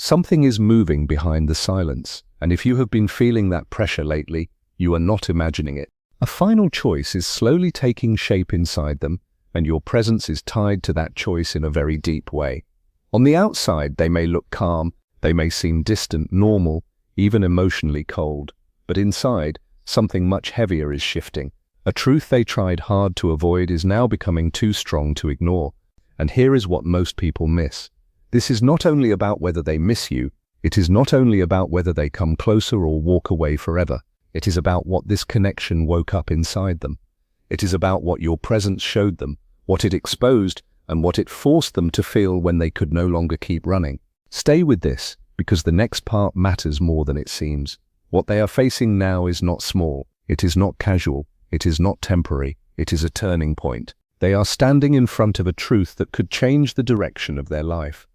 Something is moving behind the silence, and if you have been feeling that pressure lately, you are not imagining it. A final choice is slowly taking shape inside them, and your presence is tied to that choice in a very deep way. On the outside, they may look calm, they may seem distant, normal, even emotionally cold, but inside, something much heavier is shifting. A truth they tried hard to avoid is now becoming too strong to ignore. And here is what most people miss. This is not only about whether they miss you, it is not only about whether they come closer or walk away forever. It is about what this connection woke up inside them. It is about what your presence showed them, what it exposed, and what it forced them to feel when they could no longer keep running. Stay with this, because the next part matters more than it seems. What they are facing now is not small, it is not casual, it is not temporary, it is a turning point. They are standing in front of a truth that could change the direction of their life.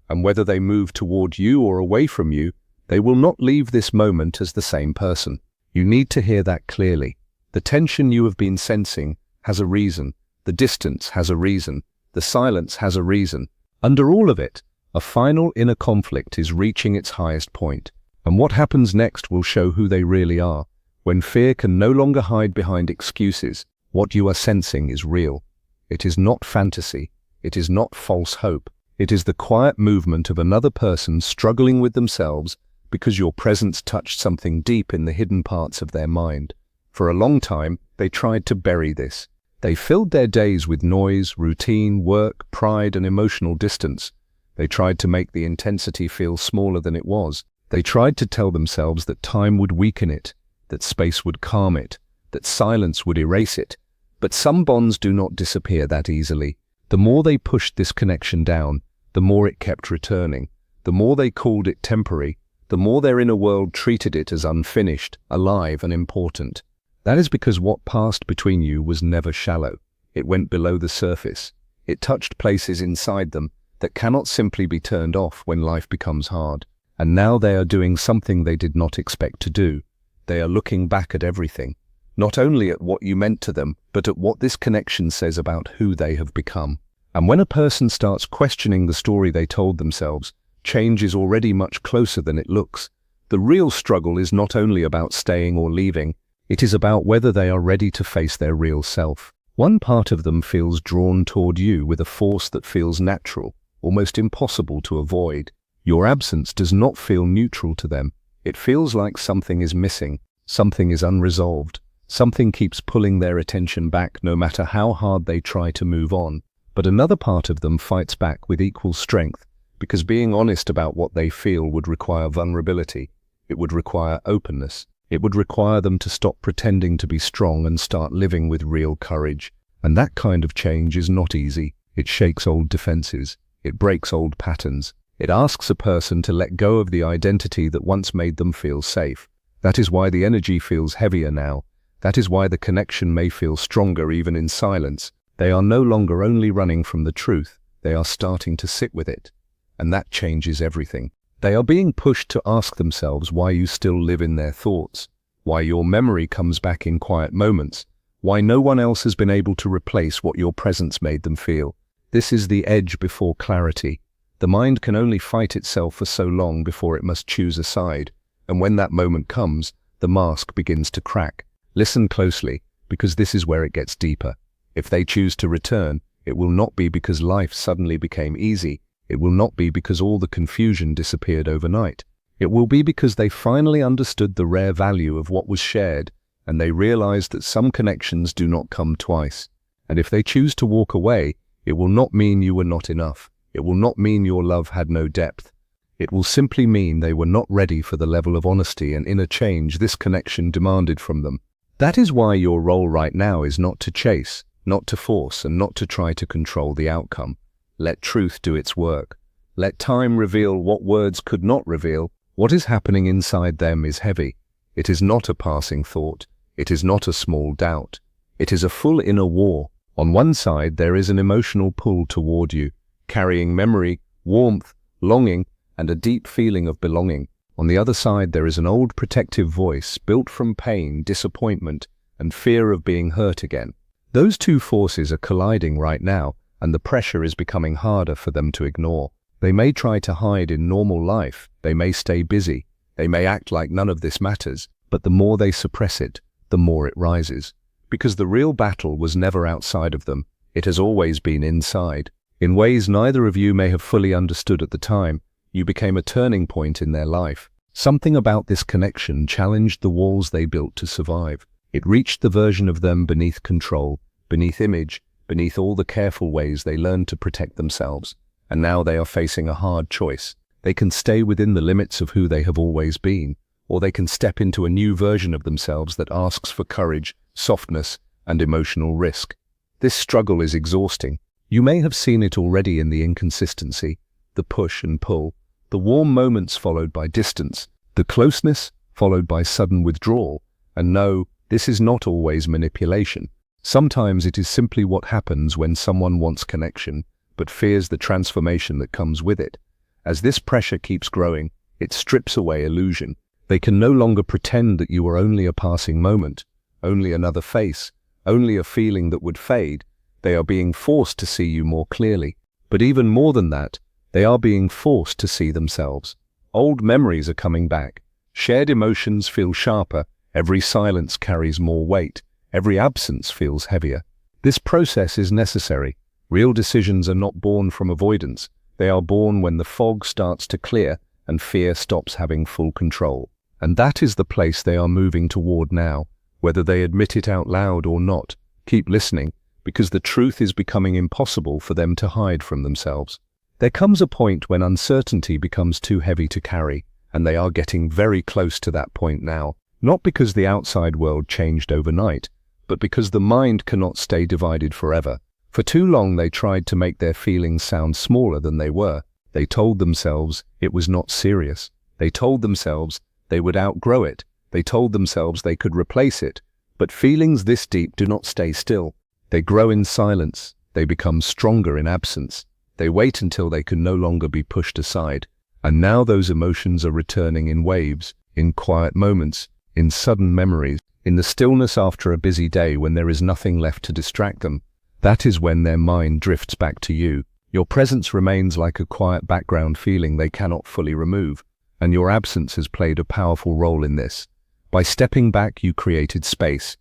And whether they move toward you or away from you, they will not leave this moment as the same person. You need to hear that clearly. The tension you have been sensing has a reason. The distance has a reason. The silence has a reason. Under all of it, a final inner conflict is reaching its highest point. And what happens next will show who they really are. When fear can no longer hide behind excuses, what you are sensing is real. It is not fantasy. It is not false hope. It is the quiet movement of another person struggling with themselves because your presence touched something deep in the hidden parts of their mind. For a long time, they tried to bury this. They filled their days with noise, routine, work, pride, and emotional distance. They tried to make the intensity feel smaller than it was. They tried to tell themselves that time would weaken it, that space would calm it, that silence would erase it. But some bonds do not disappear that easily. The more they pushed this connection down, the more it kept returning. The more they called it temporary, the more their inner world treated it as unfinished, alive, and important. That is because what passed between you was never shallow. It went below the surface. It touched places inside them that cannot simply be turned off when life becomes hard. And now they are doing something they did not expect to do. They are looking back at everything, not only at what you meant to them, but at what this connection says about who they have become. And when a person starts questioning the story they told themselves, change is already much closer than it looks. The real struggle is not only about staying or leaving, it is about whether they are ready to face their real self. One part of them feels drawn toward you with a force that feels natural, almost impossible to avoid. Your absence does not feel neutral to them. It feels like something is missing, something is unresolved, something keeps pulling their attention back no matter how hard they try to move on. But another part of them fights back with equal strength, because being honest about what they feel would require vulnerability. It would require openness. It would require them to stop pretending to be strong and start living with real courage. And that kind of change is not easy. It shakes old defenses. It breaks old patterns. It asks a person to let go of the identity that once made them feel safe. That is why the energy feels heavier now. That is why the connection may feel stronger even in silence. They are no longer only running from the truth. They are starting to sit with it. And that changes everything. They are being pushed to ask themselves why you still live in their thoughts, why your memory comes back in quiet moments, why no one else has been able to replace what your presence made them feel. This is the edge before clarity. The mind can only fight itself for so long before it must choose a side, and when that moment comes, the mask begins to crack. Listen closely, because this is where it gets deeper. If they choose to return, it will not be because life suddenly became easy. It will not be because all the confusion disappeared overnight. It will be because they finally understood the rare value of what was shared, and they realized that some connections do not come twice. And if they choose to walk away, it will not mean you were not enough. It will not mean your love had no depth. It will simply mean they were not ready for the level of honesty and inner change this connection demanded from them. That is why your role right now is not to chase, not to force, and not to try to control the outcome. Let truth do its work. Let time reveal what words could not reveal. What is happening inside them is heavy. It is not a passing thought. It is not a small doubt. It is a full inner war. On one side, there is an emotional pull toward you, carrying memory, warmth, longing, and a deep feeling of belonging. On the other side, there is an old protective voice built from pain, disappointment, and fear of being hurt again. Those two forces are colliding right now, and the pressure is becoming harder for them to ignore. They may try to hide in normal life, they may stay busy, they may act like none of this matters, but the more they suppress it, the more it rises. Because the real battle was never outside of them, it has always been inside. In ways neither of you may have fully understood at the time, you became a turning point in their life. Something about this connection challenged the walls they built to survive. It reached the version of them beneath control, beneath image, beneath all the careful ways they learned to protect themselves. And now they are facing a hard choice. They can stay within the limits of who they have always been, or they can step into a new version of themselves that asks for courage, softness, and emotional risk. This struggle is exhausting. You may have seen it already in the inconsistency, the push and pull, the warm moments followed by distance, the closeness followed by sudden withdrawal. And no, this is not always manipulation. Sometimes it is simply what happens when someone wants connection, but fears the transformation that comes with it. As this pressure keeps growing, it strips away illusion. They can no longer pretend that you are only a passing moment, only another face, only a feeling that would fade. They are being forced to see you more clearly. But even more than that, they are being forced to see themselves. Old memories are coming back. Shared emotions feel sharper. Every silence carries more weight. Every absence feels heavier. This process is necessary. Real decisions are not born from avoidance. They are born when the fog starts to clear and fear stops having full control. And that is the place they are moving toward now, whether they admit it out loud or not. Keep listening, because the truth is becoming impossible for them to hide from themselves. There comes a point when uncertainty becomes too heavy to carry, and they are getting very close to that point now, not because the outside world changed overnight, but because the mind cannot stay divided forever. For too long they tried to make their feelings sound smaller than they were. They told themselves it was not serious. They told themselves they would outgrow it. They told themselves they could replace it. But feelings this deep do not stay still. They grow in silence. They become stronger in absence. They wait until they can no longer be pushed aside. And now those emotions are returning in waves, in quiet moments, in sudden memories, in the stillness after a busy day when there is nothing left to distract them. That is when their mind drifts back to you. Your presence remains like a quiet background feeling they cannot fully remove, and your absence has played a powerful role in this. By stepping back, you created space,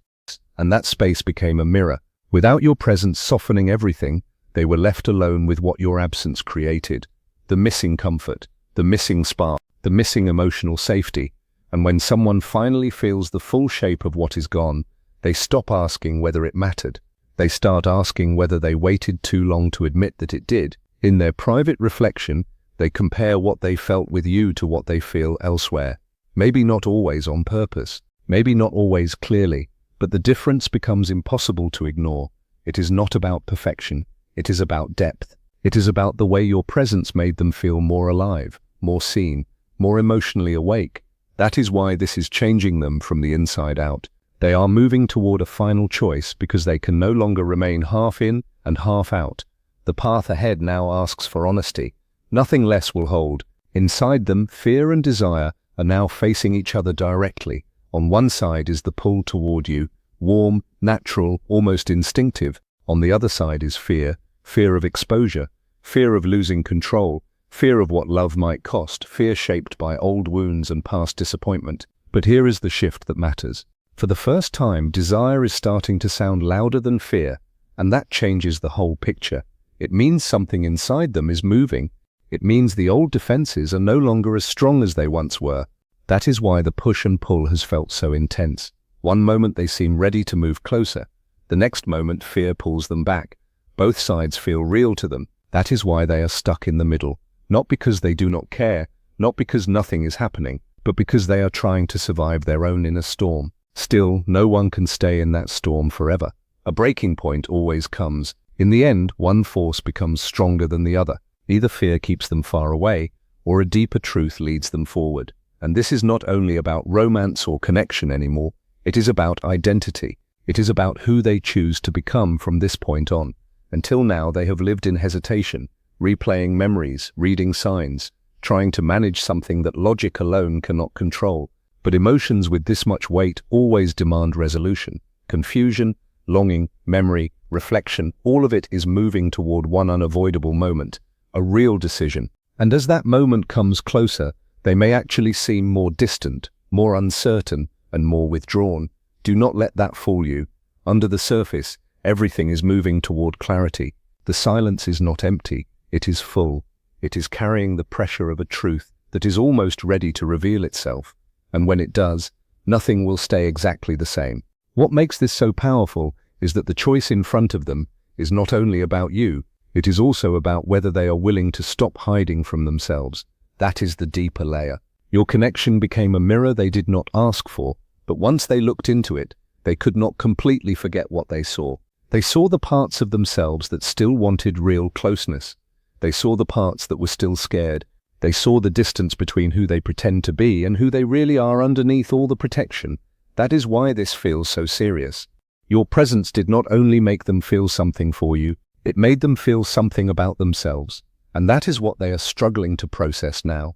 and that space became a mirror. Without your presence softening everything, they were left alone with what your absence created. The missing comfort, the missing spark, the missing emotional safety. And when someone finally feels the full shape of what is gone, they stop asking whether it mattered. They start asking whether they waited too long to admit that it did. In their private reflection, they compare what they felt with you to what they feel elsewhere. Maybe not always on purpose, maybe not always clearly, but the difference becomes impossible to ignore. It is not about perfection. It is about depth. It is about the way your presence made them feel more alive, more seen, more emotionally awake. That is why this is changing them from the inside out. They are moving toward a final choice because they can no longer remain half in and half out. The path ahead now asks for honesty. Nothing less will hold. Inside them, fear and desire are now facing each other directly. On one side is the pull toward you, warm, natural, almost instinctive. On the other side is fear, fear of exposure, fear of losing control, fear of what love might cost, fear shaped by old wounds and past disappointment. But here is the shift that matters. For the first time, desire is starting to sound louder than fear, and that changes the whole picture. It means something inside them is moving. It means the old defenses are no longer as strong as they once were. That is why the push and pull has felt so intense. One moment they seem ready to move closer. The next moment fear pulls them back. Both sides feel real to them. That is why they are stuck in the middle. Not because they do not care, not because nothing is happening, but because they are trying to survive their own inner storm. Still, no one can stay in that storm forever. A breaking point always comes. In the end, one force becomes stronger than the other. Either fear keeps them far away, or a deeper truth leads them forward. And this is not only about romance or connection anymore. It is about identity. It is about who they choose to become from this point on. Until now, they have lived in hesitation, replaying memories, reading signs, trying to manage something that logic alone cannot control. But emotions with this much weight always demand resolution. Confusion, longing, memory, reflection, all of it is moving toward one unavoidable moment, a real decision. And as that moment comes closer, they may actually seem more distant, more uncertain, and more withdrawn. Do not let that fool you. Under the surface, everything is moving toward clarity. The silence is not empty, it is full. It is carrying the pressure of a truth that is almost ready to reveal itself. And when it does, nothing will stay exactly the same. What makes this so powerful is that the choice in front of them is not only about you, it is also about whether they are willing to stop hiding from themselves. That is the deeper layer. Your connection became a mirror they did not ask for, but once they looked into it, they could not completely forget what they saw. They saw the parts of themselves that still wanted real closeness. They saw the parts that were still scared. They saw the distance between who they pretend to be and who they really are underneath all the protection. That is why this feels so serious. Your presence did not only make them feel something for you, it made them feel something about themselves. And that is what they are struggling to process now.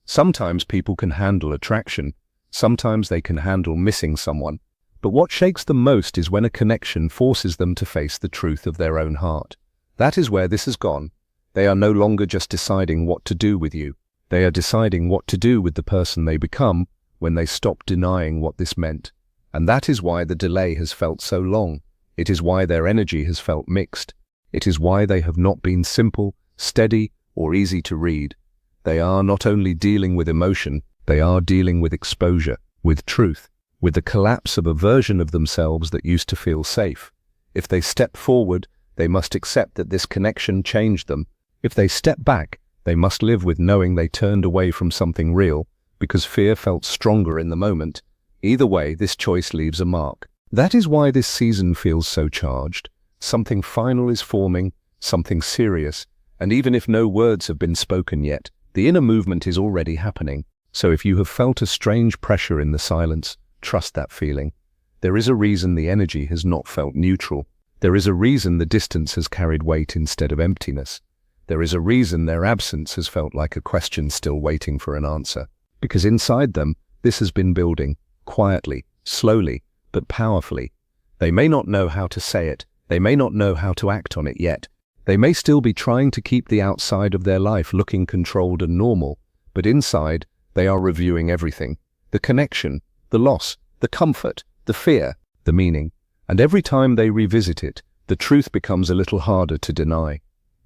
Sometimes people can handle attraction. Sometimes they can handle missing someone. But what shakes them most is when a connection forces them to face the truth of their own heart. That is where this has gone. They are no longer just deciding what to do with you. They are deciding what to do with the person they become when they stop denying what this meant. And that is why the delay has felt so long. It is why their energy has felt mixed. It is why they have not been simple, steady, or easy to read. They are not only dealing with emotion, they are dealing with exposure, with truth, with the collapse of a version of themselves that used to feel safe. If they step forward, they must accept that this connection changed them. If they step back, they must live with knowing they turned away from something real, because fear felt stronger in the moment. Either way, this choice leaves a mark. That is why this season feels so charged. Something final is forming, something serious, and even if no words have been spoken yet, the inner movement is already happening. So if you have felt a strange pressure in the silence, trust that feeling. There is a reason the energy has not felt neutral. There is a reason the distance has carried weight instead of emptiness. There is a reason their absence has felt like a question still waiting for an answer. Because inside them, this has been building, quietly, slowly, but powerfully. They may not know how to say it. They may not know how to act on it yet. They may still be trying to keep the outside of their life looking controlled and normal, but inside, they are reviewing everything. The connection, the loss, the comfort, the fear, the meaning. And every time they revisit it, the truth becomes a little harder to deny.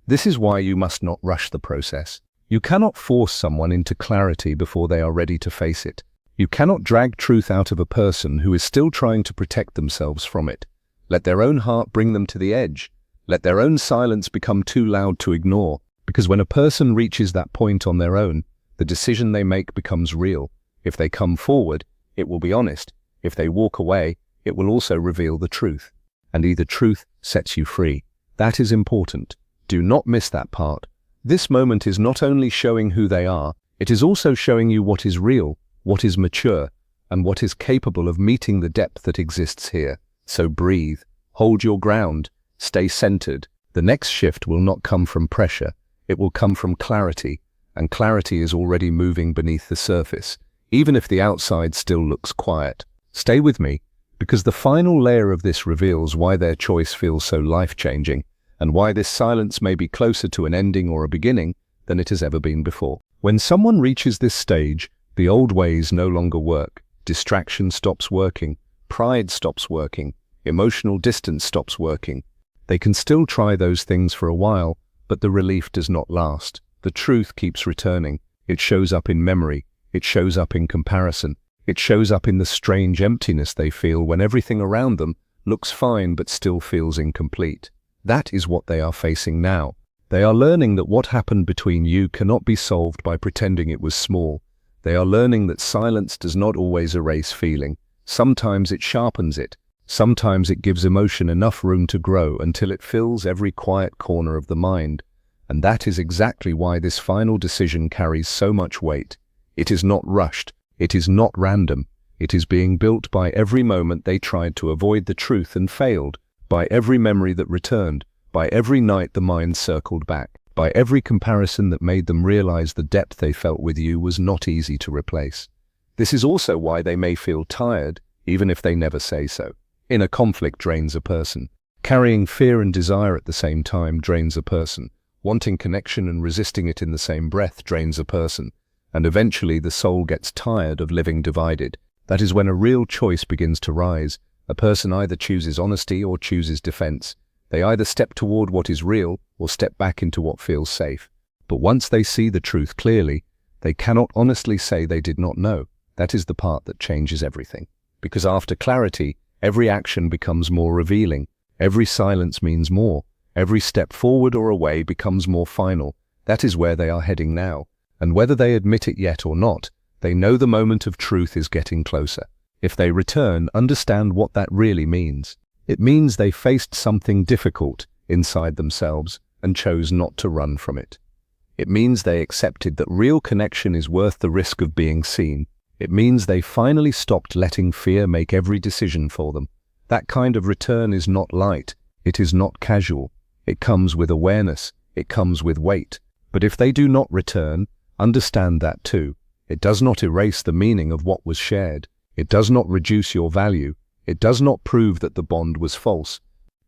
This is why you must not rush the process. You cannot force someone into clarity before they are ready to face it. You cannot drag truth out of a person who is still trying to protect themselves from it. Let their own heart bring them to the edge. Let their own silence become too loud to ignore, because when a person reaches that point on their own, the decision they make becomes real. If they come forward, it will be honest. If they walk away, it will also reveal the truth. And either truth sets you free. That is important. Do not miss that part. This moment is not only showing who they are, it is also showing you what is real, what is mature, and what is capable of meeting the depth that exists here. So breathe, hold your ground, stay centered. The next shift will not come from pressure, it will come from clarity, and clarity is already moving beneath the surface, even if the outside still looks quiet. Stay with me, because the final layer of this reveals why their choice feels so life-changing, and why this silence may be closer to an ending or a beginning than it has ever been before. When someone reaches this stage, the old ways no longer work. Distraction stops working, pride stops working, emotional distance stops working. They can still try those things for a while, but the relief does not last. The truth keeps returning. It shows up in memory. It shows up in comparison. It shows up in the strange emptiness they feel when everything around them looks fine but still feels incomplete. That is what they are facing now. They are learning that what happened between you cannot be solved by pretending it was small. They are learning that silence does not always erase feeling. Sometimes it sharpens it. Sometimes it gives emotion enough room to grow until it fills every quiet corner of the mind. And that is exactly why this final decision carries so much weight. It is not rushed. It is not random. It is being built by every moment they tried to avoid the truth and failed, by every memory that returned, by every night the mind circled back, by every comparison that made them realize the depth they felt with you was not easy to replace. This is also why they may feel tired, even if they never say so. Inner conflict drains a person. Carrying fear and desire at the same time drains a person. Wanting connection and resisting it in the same breath drains a person, and eventually the soul gets tired of living divided. That is when a real choice begins to rise. A person either chooses honesty or chooses defense. They either step toward what is real or step back into what feels safe. But once they see the truth clearly, they cannot honestly say they did not know. That is the part that changes everything. Because after clarity, every action becomes more revealing. Every silence means more. Every step forward or away becomes more final. That is where they are heading now. And whether they admit it yet or not, they know the moment of truth is getting closer. If they return, understand what that really means. It means they faced something difficult inside themselves and chose not to run from it. It means they accepted that real connection is worth the risk of being seen. It means they finally stopped letting fear make every decision for them. That kind of return is not light. It is not casual. It comes with awareness. It comes with weight. But if they do not return, understand that too. It does not erase the meaning of what was shared. It does not reduce your value. It does not prove that the bond was false.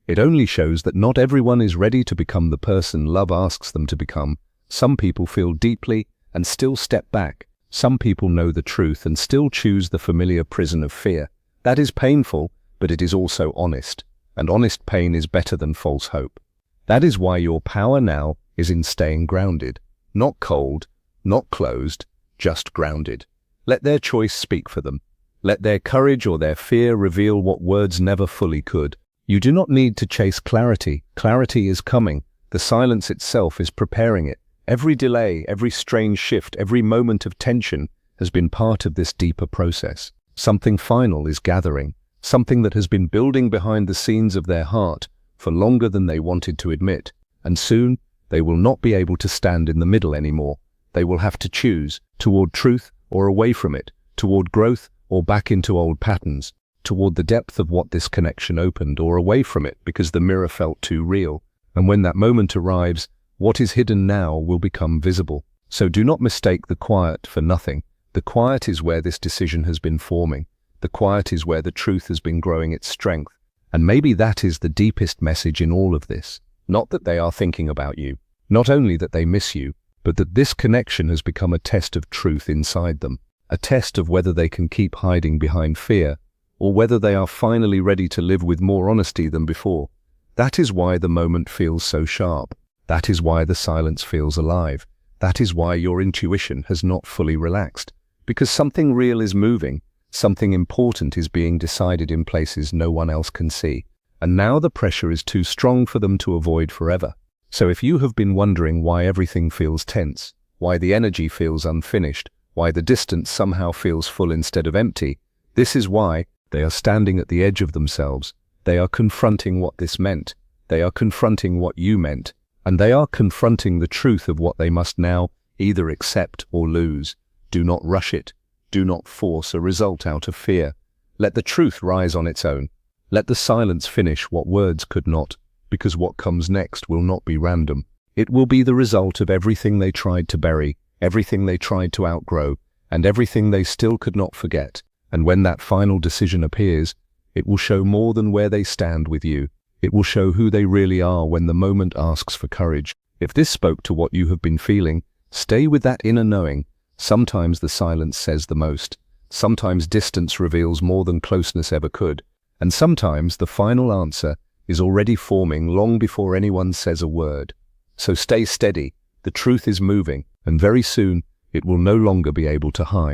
It only shows that not everyone is ready to become the person love asks them to become. Some people feel deeply and still step back. Some people know the truth and still choose the familiar prison of fear. That is painful, but it is also honest. And honest pain is better than false hope. That is why your power now is in staying grounded. Not cold, not closed, just grounded. Let their choice speak for them. Let their courage or their fear reveal what words never fully could. You do not need to chase clarity. Clarity is coming. The silence itself is preparing it. Every delay, every strange shift, every moment of tension has been part of this deeper process. Something final is gathering, something that has been building behind the scenes of their heart for longer than they wanted to admit. And soon, they will not be able to stand in the middle anymore. They will have to choose toward truth or away from it, toward growth or back into old patterns, toward the depth of what this connection opened or away from it because the mirror felt too real. And when that moment arrives, what is hidden now will become visible. So do not mistake the quiet for nothing. The quiet is where this decision has been forming. The quiet is where the truth has been growing its strength. And maybe that is the deepest message in all of this. Not that they are thinking about you. Not only that they miss you, but that this connection has become a test of truth inside them. A test of whether they can keep hiding behind fear, or whether they are finally ready to live with more honesty than before. That is why the moment feels so sharp. That is why the silence feels alive. That is why your intuition has not fully relaxed. Because something real is moving, something important is being decided in places no one else can see. And now the pressure is too strong for them to avoid forever. So if you have been wondering why everything feels tense, why the energy feels unfinished, why the distance somehow feels full instead of empty, this is why. They are standing at the edge of themselves. They are confronting what this meant. They are confronting what you meant. And they are confronting the truth of what they must now either accept or lose. Do not rush it. Do not force a result out of fear. Let the truth rise on its own. Let the silence finish what words could not, because what comes next will not be random. It will be the result of everything they tried to bury, everything they tried to outgrow, and everything they still could not forget. And when that final decision appears, it will show more than where they stand with you. It will show who they really are when the moment asks for courage. If this spoke to what you have been feeling, stay with that inner knowing. Sometimes the silence says the most. Sometimes distance reveals more than closeness ever could. And sometimes the final answer is already forming long before anyone says a word. So stay steady. The truth is moving, and very soon it will no longer be able to hide.